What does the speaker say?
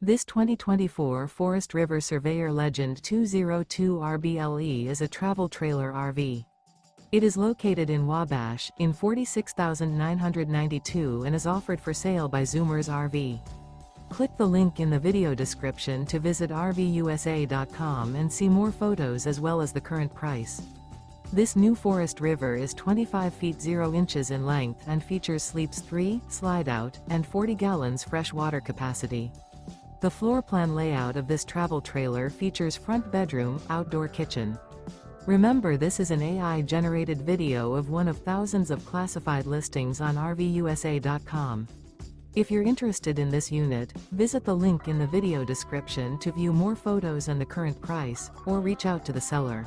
This 2024 Forest River Surveyor Legend 202 RBLE is a travel trailer RV. It is located in Wabash, in 46,992 and is offered for sale by Zoomers RV. Click the link in the video description to visit RVUSA.com and see more photos as well as the current price. This new Forest River is 25 feet 0 inches in length and features sleeps 3, Slideout, and 40 gallons fresh water capacity. The floor plan layout of this travel trailer features front bedroom, outdoor kitchen. Remember, this is an AI-generated video of one of thousands of classified listings on RVUSA.com. If you're interested in this unit, visit the link in the video description to view more photos and the current price, or reach out to the seller.